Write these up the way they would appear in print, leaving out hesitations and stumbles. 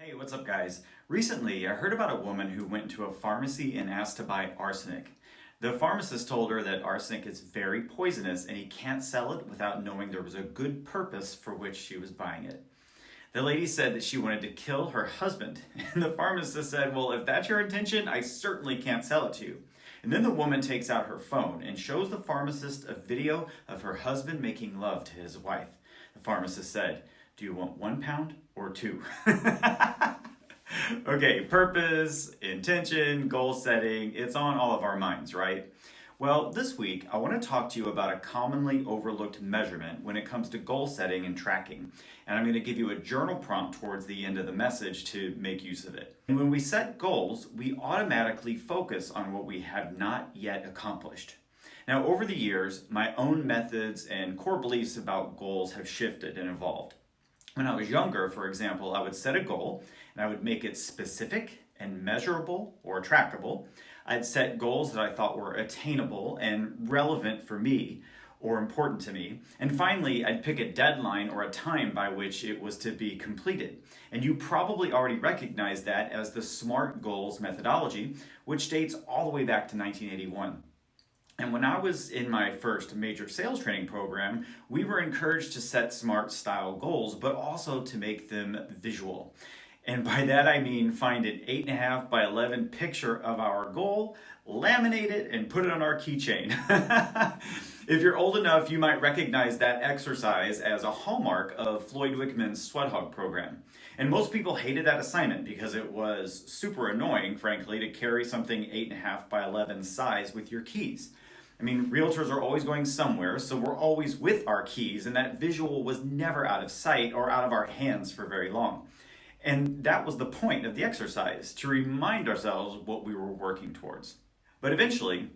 Hey, what's up, guys? Recently, I heard about a woman who went into a pharmacy and asked to buy arsenic. The pharmacist told her that arsenic is very poisonous and he can't sell it without knowing there was a good purpose for which she was buying it. The lady said that she wanted to kill her husband, and the pharmacist said, "Well, if that's your intention, I certainly can't sell it to you." And then the woman takes out her phone and shows the pharmacist a video of her husband making love to his wife. The pharmacist said, "Do you want 1 pound or 2?" Okay, purpose, intention, goal setting, it's on all of our minds, right? Well, this week, I want to talk to you about a commonly overlooked measurement when it comes to goal setting and tracking. And I'm going to give you a journal prompt towards the end of the message to make use of it. And when we set goals, we automatically focus on what we have not yet accomplished. Now, over the years, my own methods and core beliefs about goals have shifted and evolved. When I was younger, for example, I would set a goal and I would make it specific and measurable or trackable. I'd set goals that I thought were attainable and relevant for me or important to me. And finally, I'd pick a deadline or a time by which it was to be completed. And you probably already recognize that as the SMART goals methodology, which dates all the way back to 1981. And when I was in my first major sales training program, we were encouraged to set SMART style goals, but also to make them visual. And by that I mean find an 8.5 by 11 picture of our goal, laminate it, and put it on our keychain. If you're old enough, you might recognize that exercise as a hallmark of Floyd Wickman's Sweat Hog program. And most people hated that assignment because it was super annoying, frankly, to carry something 8.5 by 11 size with your keys. I mean, realtors are always going somewhere, so we're always with our keys, and that visual was never out of sight or out of our hands for very long. And that was the point of the exercise, to remind ourselves what we were working towards. But eventually,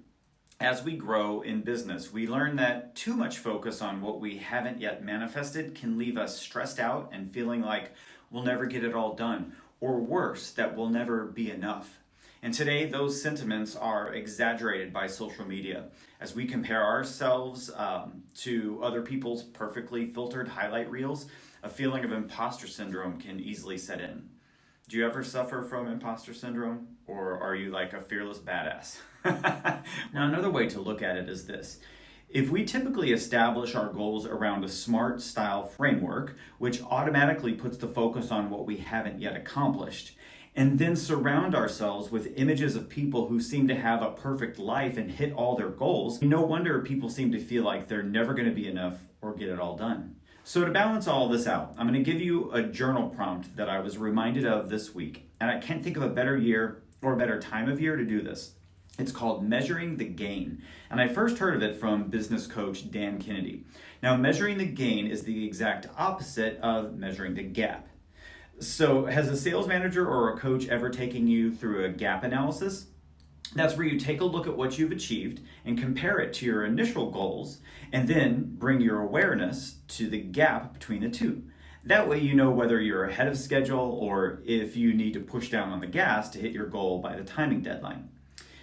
as we grow in business, we learn that too much focus on what we haven't yet manifested can leave us stressed out and feeling like we'll never get it all done, or worse, that we'll never be enough. And today, those sentiments are exaggerated by social media as we compare ourselves to other people's perfectly filtered highlight reels. A feeling of imposter syndrome can easily set in. Do you ever suffer from imposter syndrome, or are you like a fearless badass? Now, another way to look at it is this. If we typically establish our goals around a SMART style framework, which automatically puts the focus on what we haven't yet accomplished, and then surround ourselves with images of people who seem to have a perfect life and hit all their goals, no wonder people seem to feel like they're never going to be enough or get it all done. So to balance all this out, I'm going to give you a journal prompt that I was reminded of this week, and I can't think of a better year or a better time of year to do this. It's called Measuring the Gain, and I first heard of it from business coach Dan Kennedy. Now, measuring the gain is the exact opposite of measuring the gap. So has a sales manager or a coach ever taken you through a gap analysis? That's where you take a look at what you've achieved and compare it to your initial goals, and then bring your awareness to the gap between the two. That way you know whether you're ahead of schedule or if you need to push down on the gas to hit your goal by the timing deadline.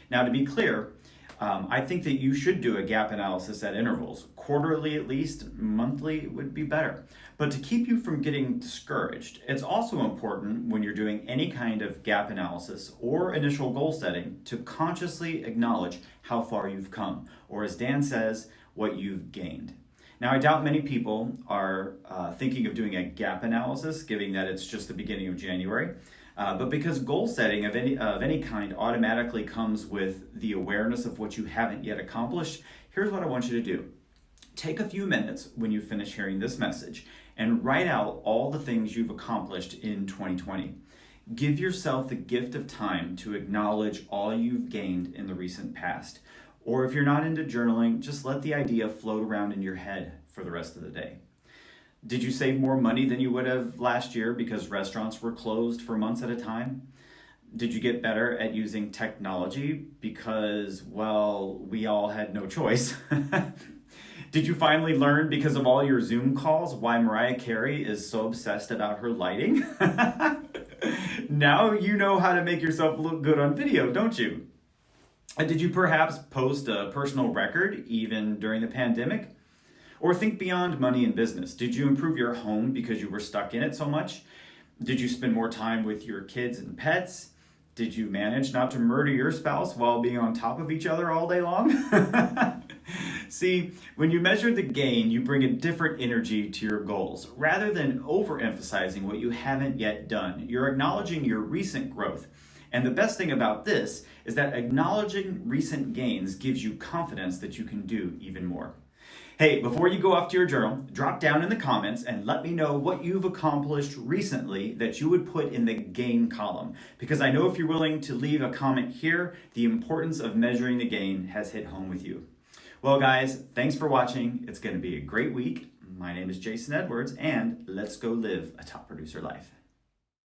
Now, to be clear, I think that you should do a gap analysis at intervals. Quarterly at least, monthly would be better. But to keep you from getting discouraged, it's also important when you're doing any kind of gap analysis or initial goal setting to consciously acknowledge how far you've come, or as Dan says, what you've gained. Now, I doubt many people are thinking of doing a gap analysis, given that it's just the beginning of January. But because goal setting of any kind automatically comes with the awareness of what you haven't yet accomplished, here's what I want you to do. Take a few minutes when you finish hearing this message and write out all the things you've accomplished in 2020. Give yourself the gift of time to acknowledge all you've gained in the recent past. Or if you're not into journaling, just let the idea float around in your head for the rest of the day. Did you save more money than you would have last year because restaurants were closed for months at a time? Did you get better at using technology because, well, we all had no choice? Did you finally learn, because of all your Zoom calls, why Mariah Carey is so obsessed about her lighting? Now you know how to make yourself look good on video, don't you? Did you perhaps post a personal record even during the pandemic? Or think beyond money and business. Did you improve your home because you were stuck in it so much? Did you spend more time with your kids and pets? Did you manage not to murder your spouse while being on top of each other all day long? See, when you measure the gain, you bring a different energy to your goals. Rather than overemphasizing what you haven't yet done, you're acknowledging your recent growth. And the best thing about this is that acknowledging recent gains gives you confidence that you can do even more. Hey, before you go off to your journal, drop down in the comments and let me know what you've accomplished recently that you would put in the gain column. Because I know if you're willing to leave a comment here, the importance of measuring the gain has hit home with you. Well, guys, thanks for watching. It's going to be a great week. My name is Jason Edwards, and let's go live a top producer life.